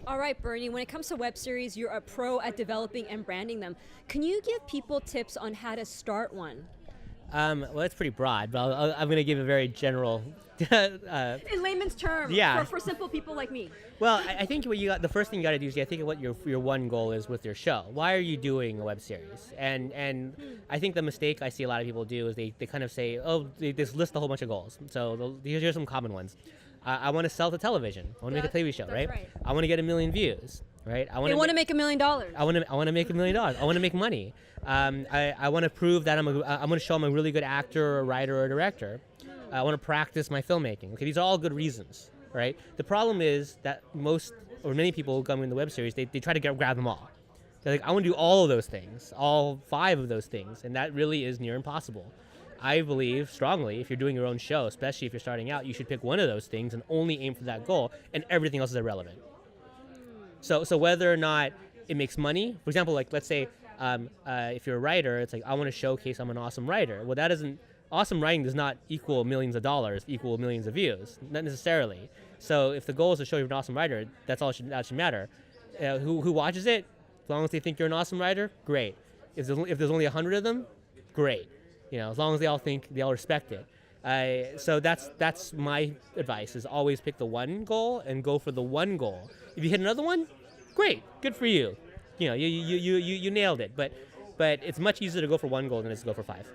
All right, Bernie, when it comes to web series, you're a pro at developing and branding them. Can you give people tips on how to start one? Well, it's pretty broad, but I'm going to give a very general. In layman's terms, Yeah. for simple people like me. Well, I think the first thing you got to do is you got to think of what your one goal is with your show. Why are you doing a web series? And I think the mistake I see a lot of people do is they kind of say, oh, they just list a whole bunch of goals. So here's some common ones. I want to sell to television. I want to make a TV show, that's right? right. I want to get 1 million views, right? They want to make $1 million. I want to make $1 million. I want to make money. I want to prove that I'm going to show I'm a really good actor, or writer, or director. I want to practice my filmmaking. Okay, these are all good reasons, right? The problem is that many people who come in the web series, they try to grab them all. They're like, I want to do all of those things, all 5 of those things, and that really is near impossible. I believe strongly if you're doing your own show, especially if you're starting out, you should pick one of those things and only aim for that goal, and everything else is irrelevant. So whether or not it makes money, for example, like let's say if you're a writer, it's like I want to showcase I'm an awesome writer. Well, awesome writing does not equal millions of dollars, equal millions of views, not necessarily. So if the goal is to show you're an awesome writer, that's all that should matter. Who watches it? As long as they think you're an awesome writer, great. If there's only 100 of them, great. As long as they all respect it. So that's my advice: is always pick the one goal and go for the one goal. If you hit another one, great, good for you. You nailed it. But it's much easier to go for one goal than it is to go for 5.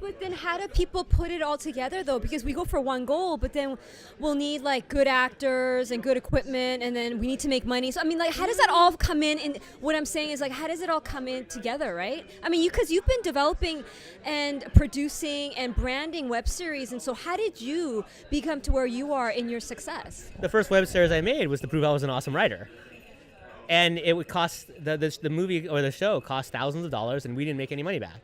But then how do people put it all together, though? Because we go for one goal, but then we'll need, like, good actors and good equipment, and then we need to make money. So, I mean, like, how does that all come in? And what I'm saying is, like, how does it all come in together, right? I mean, because you've been developing and producing and branding web series, and so how did you become to where you are in your success? The first web series I made was to prove I was an awesome writer. And it would cost, the movie or the show cost thousands of dollars, and we didn't make any money back.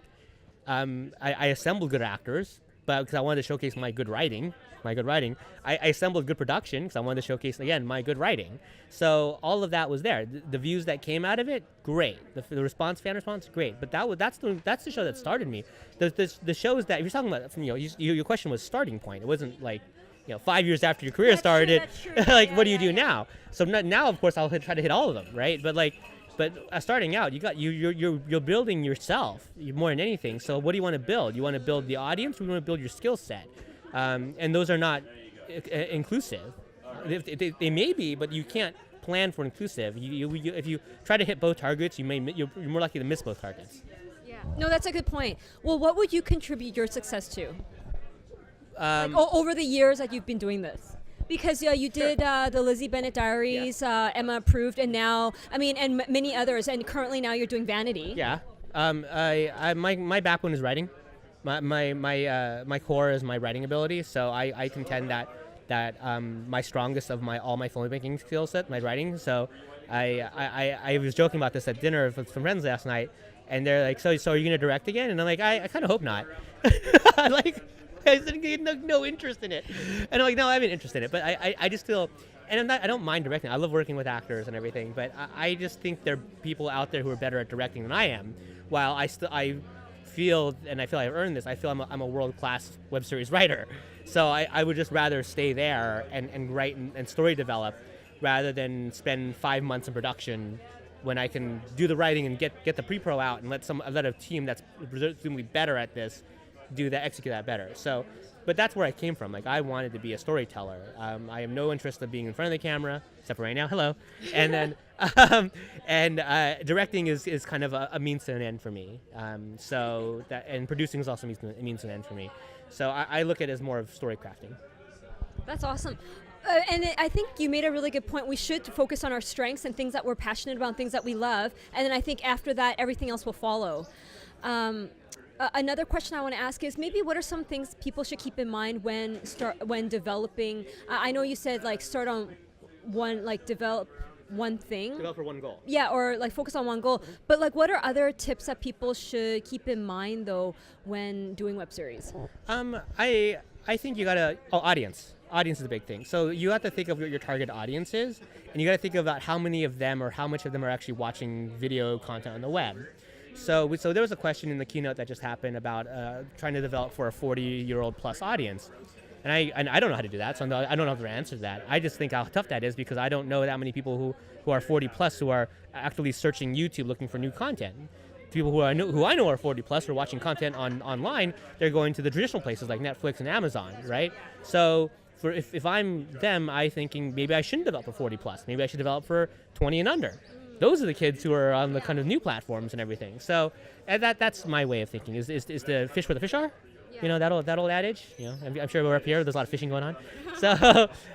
I assembled good actors, but because I wanted to showcase my good writing. I assembled good production because I wanted to showcase, again, my good writing. So all of that was there. The views that came out of it, great. The fan response, great. But that's the show that started me. The shows that, if you're talking about, your question was starting point. It wasn't like, 5 years after your career started, like, what do you do now? So now, of course, I'll try to hit all of them, right? But starting out, you're building yourself more than anything. So what do you want to build? You want to build the audience, or you want to build your skill set? And those are not inclusive. They may be, but you can't plan for inclusive. If you try to hit both targets, you're more likely to miss both targets. Yeah. No, that's a good point. Well, what would you contribute your success to? Over the years that you've been doing this? Because you did the Lizzie Bennett Diaries, Emma Approved, and now, and many others, and currently now you're doing Vanity. Yeah. My backbone is writing. My core is my writing ability. So I contend that my strongest of all my filmmaking skill set, my writing. So I was joking about this at dinner with some friends last night, and they're like, so are you gonna direct again? And I'm like, I kind of hope not. I said, no interest in it. And I'm like, no, I have an interest in it. But I just feel, and I don't mind directing. I love working with actors and everything. But I just think there are people out there who are better at directing than I am. While I feel I've earned this, I feel I'm a world-class web series writer. So I would just rather stay there and write and story develop rather than spend 5 months in production when I can do the writing and get the pre-pro out and let a team that's presumably better at this execute that better. So, but that's where I came from. Like, I wanted to be a storyteller. I have no interest in being in front of the camera, except for right now. Hello. And then, directing is kind of a means to an end for me. And producing is also a means to an end for me. So I look at it as more of story crafting. That's awesome. And I think you made a really good point. We should focus on our strengths and things that we're passionate about, things that we love. And then I think after that, everything else will follow. Another question I want to ask is maybe what are some things people should keep in mind when developing? I know you said start on one, develop one thing. Develop for one goal. Yeah, or focus on one goal. But what are other tips that people should keep in mind though when doing web series? I think you gotta audience. Audience is a big thing. So you have to think of what your target audience is, and you got to think about how many of them or how much of them are actually watching video content on the web. So there was a question in the keynote that just happened about trying to develop for a 40-year-old plus audience. And I don't know how to do that, so I don't have the answer to that. I just think how tough that is because I don't know that many people who are 40 plus who are actively searching YouTube looking for new content. People who I know are 40 plus who are watching content online, they're going to the traditional places like Netflix and Amazon, right? So if I'm them, I'm thinking maybe I shouldn't develop for 40 plus. Maybe I should develop for 20 and under. Those are the kids who are on the kind of new platforms and everything. So and that's my way of thinking. Is the fish where the fish are? Yeah. You know, that old adage. You know, I'm sure we're up here. There's a lot of fishing going on.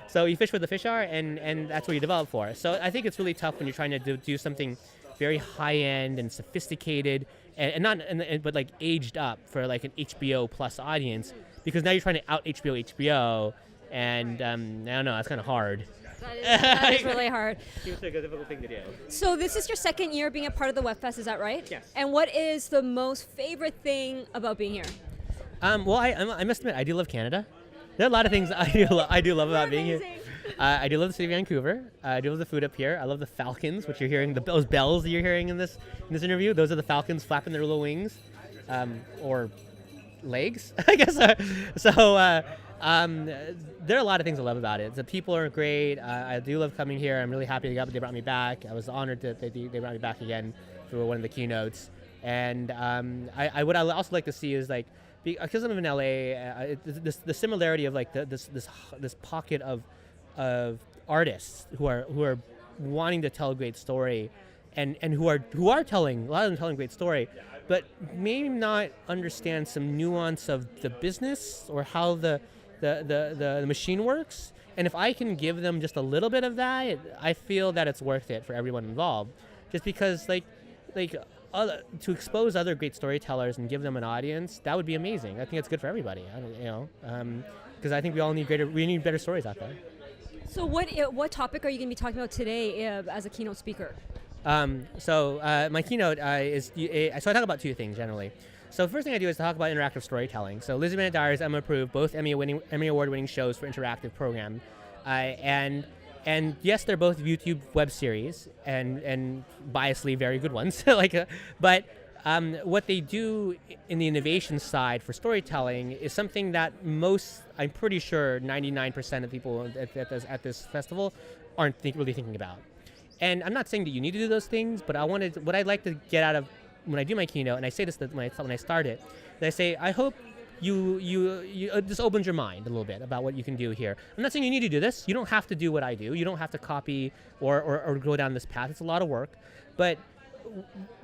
So you fish where the fish are, and that's what you develop for. So I think it's really tough when you're trying to do something very high end and sophisticated, but like aged up for like an HBO plus audience, because now you're trying to out HBO, and I don't know, that's kind of hard. That is really hard. Seems like a difficult thing to do. So this is your second year being a part of the WebFest, is that right? Yes. And what is the most favorite thing about being here? Well, I must admit, I do love Canada. There are a lot of things I do love about being here. I do love the city of Vancouver. I do love the food up here. I love the falcons, which you're hearing, those bells that you're hearing in this interview. Those are the falcons flapping their little wings, or legs, I guess. There are a lot of things I love about it. The people are great. I do love coming here. I'm really happy they brought me back. I was honored that they brought me back again for one of the keynotes. And what I also like to see is like, because I'm in LA, the similarity of like this pocket of artists who are wanting to tell a great story, and who are telling, a lot of them telling a great story, but maybe not understand some nuance of the business or how the machine works. And if I can give them just a little bit of that, I feel that it's worth it for everyone involved. Just because to expose other great storytellers and give them an audience, that would be amazing. I think it's good for everybody. Because I think we need better stories out there. So what topic are you going to be talking about today as a keynote speaker? My keynote is so I talk about two things generally. So the first thing I do is talk about interactive storytelling. So Lizzie Bennett Diaries, Emma approved, both Emmy Award-winning shows for interactive program, and yes, they're both YouTube web series and biasly very good ones. But what they do in the innovation side for storytelling is something that I'm pretty sure 99% of people at this festival aren't really thinking about. And I'm not saying that you need to do those things, but what I'd like to get out of when I do my keynote, and I say this when I start it, that I say, I hope you just opens your mind a little bit about what you can do here. I'm not saying you need to do this. You don't have to do what I do. You don't have to copy or go down this path. It's a lot of work. But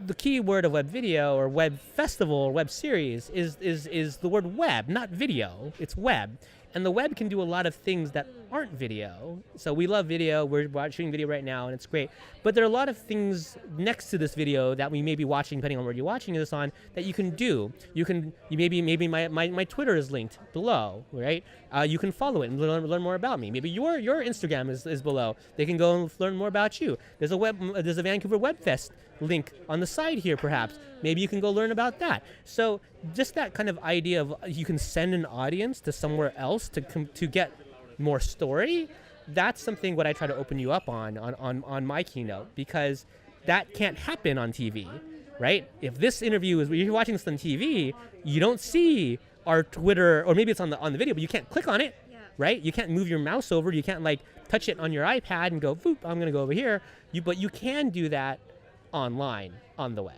the key word of web video or web festival or web series is the word web, not video. It's web. And the web can do a lot of things that aren't video. So we love video. We're shooting video right now, and it's great. But there are a lot of things next to this video that we may be watching, depending on where you're watching this on, that you can do. You maybe my Twitter is linked below, right? You can follow it and learn more about me. Maybe your Instagram is below. They can go and learn more about you. There's a Vancouver Web Fest link on the side here, perhaps. Maybe you can go learn about that. So just that kind of idea of you can send an audience to somewhere else to get more story, that's something what I try to open you up on my keynote, because that can't happen on TV, right? If this interview if you're watching this on TV, you don't see our Twitter, or maybe it's on the video, but you can't click on it, right? You can't move your mouse over, you can't touch it on your iPad and go, boop, I'm gonna go over here. But you can do that online on the web.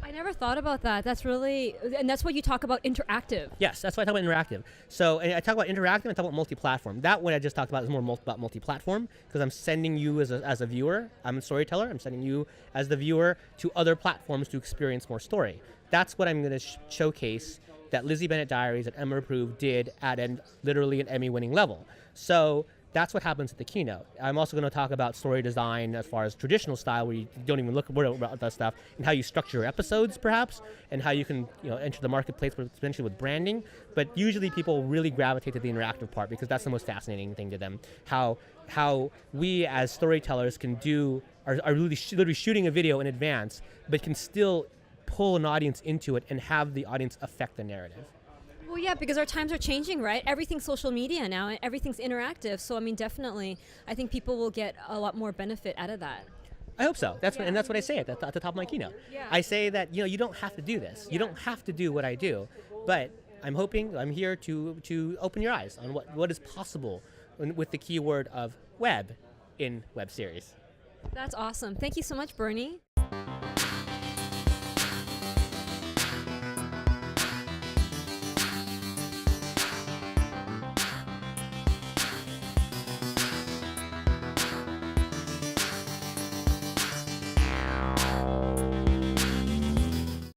I never thought about that. And that's what you talk about, interactive. Yes, that's why I talk about interactive. So and I talk about interactive, and I talk about multi-platform. That what I just talked about is more about multi-platform, because I'm sending you as a viewer. I'm a storyteller. I'm sending you as the viewer to other platforms to experience more story. That's what I'm going to showcase that Lizzie Bennett Diaries at Emma Approved did at literally an Emmy-winning level. So that's what happens at the keynote. I'm also going to talk about story design as far as traditional style, where you don't even look about that stuff, and how you structure your episodes, perhaps, and how you can enter the marketplace, potentially with branding. But usually people really gravitate to the interactive part, because that's the most fascinating thing to them. How we as storytellers are really literally shooting a video in advance, but can still pull an audience into it and have the audience affect the narrative. Well, yeah, because our times are changing, right? Everything's social media now, and everything's interactive. So, I mean, definitely, I think people will get a lot more benefit out of that. I hope so. That's what I say at the top of my keynote. Yeah. I say that you don't have to do this. You don't have to do what I do, but I'm hoping, I'm here to open your eyes on what is possible with the keyword of web in web series. That's awesome. Thank you so much, Bernie.